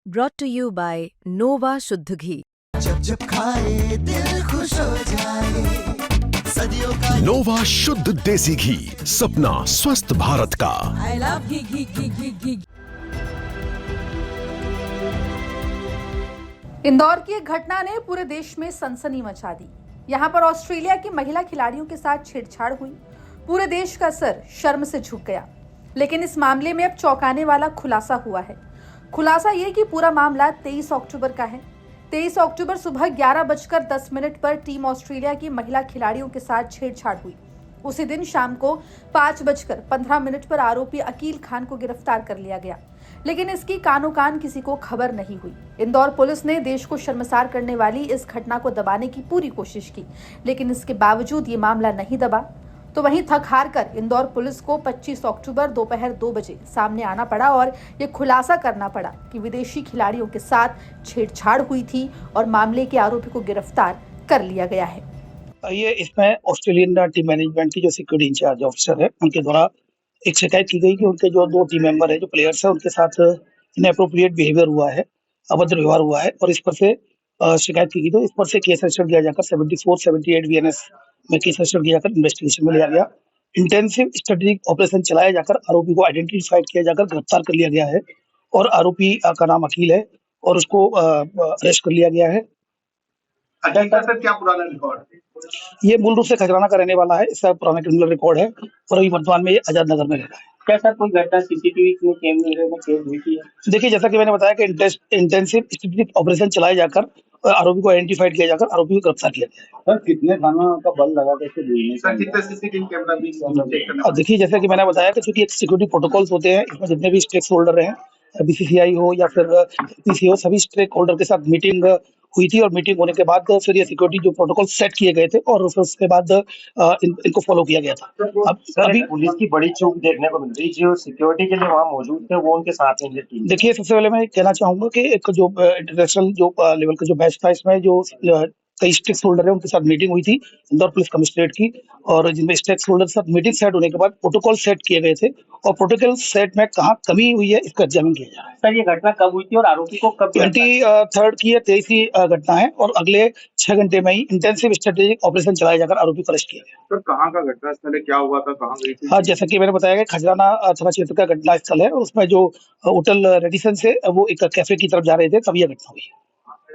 brought to you by Nova शुद्ध घी। जब जब खाए दिल खुश हो जाए, सदियों का नोवा शुद्ध देसी घी, सपना स्वस्थ भारत का। I love घी। इंदौर की एक घटना ने पूरे देश में सनसनी मचा दी। यहाँ पर ऑस्ट्रेलिया की महिला खिलाड़ियों के साथ छेड़छाड़ हुई। पूरे देश का सर शर्म से झुक गया। लेकिन इस मामले में अब चौंकाने वाला खुलासा हुआ है। खुलासा ये कि पूरा मामला 23 अक्टूबर का है। 23 अक्टूबर सुबह 11:10 पर टीम ऑस्ट्रेलिया की महिला खिलाड़ियों के साथ छेड़छाड़ हुई। उसी दिन शाम को 5:15 पर आरोपी अकील खान को गिरफ्तार कर लिया गया, लेकिन इसकी कानो कान किसी को खबर नहीं हुई। इंदौर पुलिस ने देश को शर्मसार करने वाली इस घटना को दबाने की पूरी कोशिश की, लेकिन इसके बावजूद ये मामला नहीं दबा। तो वहीं थक हार कर इंदौर पुलिस को 25 अक्टूबर दोपहर 2 बजे सामने आना पड़ा और ये खुलासा करना पड़ा कि विदेशी खिलाड़ियों के साथ छेड़छाड़ हुई थी और मामले के आरोपी को गिरफ्तार कर लिया गया है। ये इसमें ऑस्ट्रेलियन टीम मैनेजमेंट की जो सिक्योरिटी इंचार्ज ऑफिसर है, उनके द्वारा एक शिकायत की गई कि उनके जो 2 टीम मेंबर है, जो प्लेयर्स है, उनके साथ इनएप्रोप्रिएट बिहेवियर हुआ है, अभद्र व्यवहार हुआ है और इस पर से शिकायत की गई। तो इस पर से केस रजिस्टर किया जाकर 74-78 बीएनएस में केस रजिस्टर किया जाकर इन्वेस्टिगेशन में लिया गया। इंटेंसिव स्ट्रेटेजिक ऑपरेशन चलाया जाकर आरोपी को आइडेंटिफाइड किया जाकर गिरफ्तार कर लिया गया है और आरोपी का नाम अकील है और उसको अरेस्ट कर लिया गया है। सर क्या पुराना रिकॉर्ड है? ये मूल रूप से खजराना का रहने वाला है। इसका पुराना क्रिमिनल रिकॉर्ड है और अभी वर्तमान में ये आजाद नगर में रहता है। क्या सर कोई घटना सीसीटीवी में कैमरे में कैद हुई थी? देखिए, जैसा कि मैंने बताया कि इंटेंसिव स्ट्रेटेजिक ऑपरेशन चलाए जाकर आरोपी को आइडेंटिफाइड किया जाकर आरोपी को गिरफ्तार किया गया है। सर कितने थाना का बल लगा के सर कितने सीसीटीवी कैमरा भी चेक करना? देखिए, जैसा कि मैंने बताया कि चूंकि एक सिक्योरिटी प्रोटोकॉल्स होते हैं, इसमें जितने भी स्टेक होल्डर हैं, बीसीसीआई हो या फिर पीसी हो, सभी स्टेक होल्डर के साथ मीटिंग हुई थी और मीटिंग होने के बाद फिर ये सिक्योरिटी जो प्रोटोकॉल सेट किए गए थे और फिर उसके बाद इनको फॉलो किया गया था। अब अभी पुलिस की बड़ी चूक देखने को मिल रही, जो सिक्योरिटी के लिए वहाँ मौजूद थे वो उनके साथ में टीम। देखिए, सबसे पहले मैं कहना चाहूंगा कि एक जो इंटरनेशनल जो लेवल का जो मैच था, इसमें जो कई स्टेक होल्डर है उनके साथ मीटिंग हुई थी इंदौर पुलिस कमिश्नरेट की, और जिनमें स्टेक होल्डर के साथ मीटिंग सेट होने के बाद प्रोटोकॉल सेट किए गए थे और प्रोटोकॉल सेट में कहाँ कमी हुई है इसका एग्जामिन किया जा रहा है। सर ये घटना कब हुई थी और आरोपी को कब? 23 की 23वीं घटना है और अगले 6 घंटे में ही इंटेंसिव स्ट्रेटेजिक ऑपरेशन चलाया जाकर आरोपी को अरेस्ट किया गया। सर कहाँ का घटना स्थल है, क्या हुआ था, कहाँ गई थी? हाँ, जैसा कि मैंने बताया कि खजराना थाना क्षेत्र का घटना स्थल है और उसमें जो होटल रेडिसन से वो एक कैफे की तरफ जा रहे थे, तब यह घटना हुई।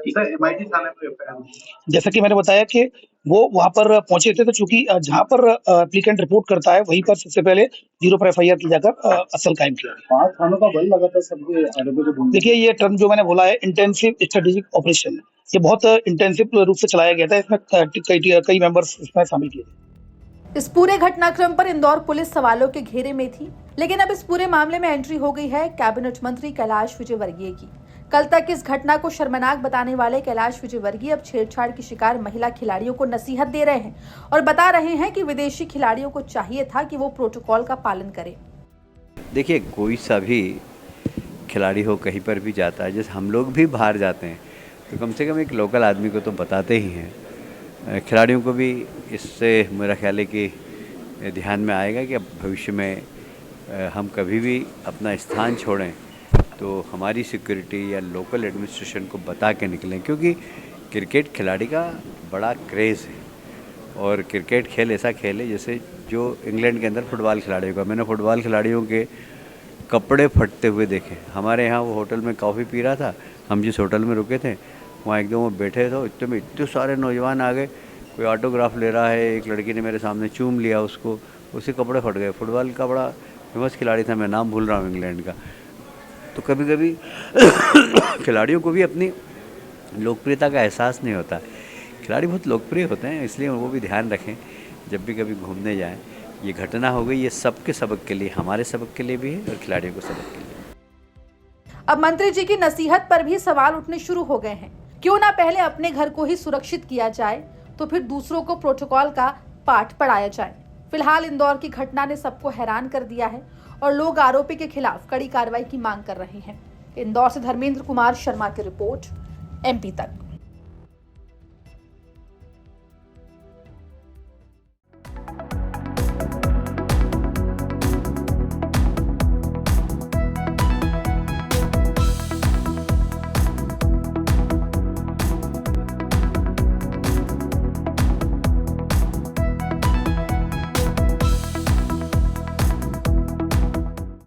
सर एमआईटी थाने में जैसा कि मैंने बताया कि वो वहां पर पहुंचे थे, तो चूंकि जहां पर एप्लीकेंट रिपोर्ट करता है वहीं पर सबसे पहले 0 पर एफआईआर की जाकर असल कायम किया गया। 5 थानों का बल लगा था सबके आरोपी को ढूंढने। देखिए, ये टर्म जो मैंने बोला है इंटेंसिव स्ट्रेटेजिक ऑपरेशन, ये बहुत इंटेंसिव रूप से चलाया गया था। इसमें कई मेंबर्स इसमें शामिल किए थे। इस पूरे घटनाक्रम पर इंदौर पुलिस सवालों के घेरे में थी, लेकिन अब इस पूरे मामले में एंट्री हो गई है कैबिनेट मंत्री कैलाश विजयवर्गीय की। कल तक इस घटना को शर्मनाक बताने वाले कैलाश विजयवर्गीय अब छेड़छाड़ की शिकार महिला खिलाड़ियों को नसीहत दे रहे हैं और बता रहे हैं कि विदेशी खिलाड़ियों को चाहिए था कि वो प्रोटोकॉल का पालन करें। देखिए, कोई सा भी खिलाड़ी हो कहीं पर भी जाता है, जैसे हम लोग भी बाहर जाते हैं तो कम से कम एक लोकल आदमी को तो बताते ही हैं। खिलाड़ियों को भी इससे मेरा ख्याल है कि ध्यान में आएगा कि अब भविष्य में हम कभी भी अपना स्थान छोड़ें तो हमारी सिक्योरिटी या लोकल एडमिनिस्ट्रेशन को बता के निकलें, क्योंकि क्रिकेट खिलाड़ी का बड़ा क्रेज़ है और क्रिकेट खेल ऐसा खेल है जैसे जो इंग्लैंड के अंदर फुटबॉल खिलाड़ियों का। मैंने फुटबॉल खिलाड़ियों के कपड़े फटते हुए देखे। हमारे यहाँ वो होटल में कॉफ़ी पी रहा था, हम जिस होटल में रुके थे वहाँ एकदम वो बैठे थे, इतने सारे नौजवान आ गए, कोई ऑटोग्राफ ले रहा है, एक लड़की ने मेरे सामने चूम लिया उसको, उसके कपड़े फट गए। फुटबॉल का बड़ा फेमस खिलाड़ी था, मैं नाम भूल रहा हूँ इंग्लैंड का। तो कभी कभी खिलाड़ियों को भी अपनी लोकप्रियता का एहसास नहीं होता। खिलाड़ी बहुत लोकप्रिय होते हैं, इसलिए वो भी ध्यान रखें जब भी कभी घूमने जाएं। ये घटना हो गई, ये सबके सबक के लिए, हमारे सबक के लिए भी है और खिलाड़ियों को सबक के लिए। अब मंत्री जी की नसीहत पर भी सवाल उठने शुरू हो गए हैं। क्यों ना पहले अपने घर को ही सुरक्षित किया जाए, तो फिर दूसरों को प्रोटोकॉल का पाठ पढ़ाया जाए। फिलहाल इंदौर की घटना ने सबको हैरान कर दिया है और लोग आरोपी के खिलाफ कड़ी कार्रवाई की मांग कर रहे हैं। इंदौर से धर्मेंद्र कुमार शर्मा की रिपोर्ट, MP तक।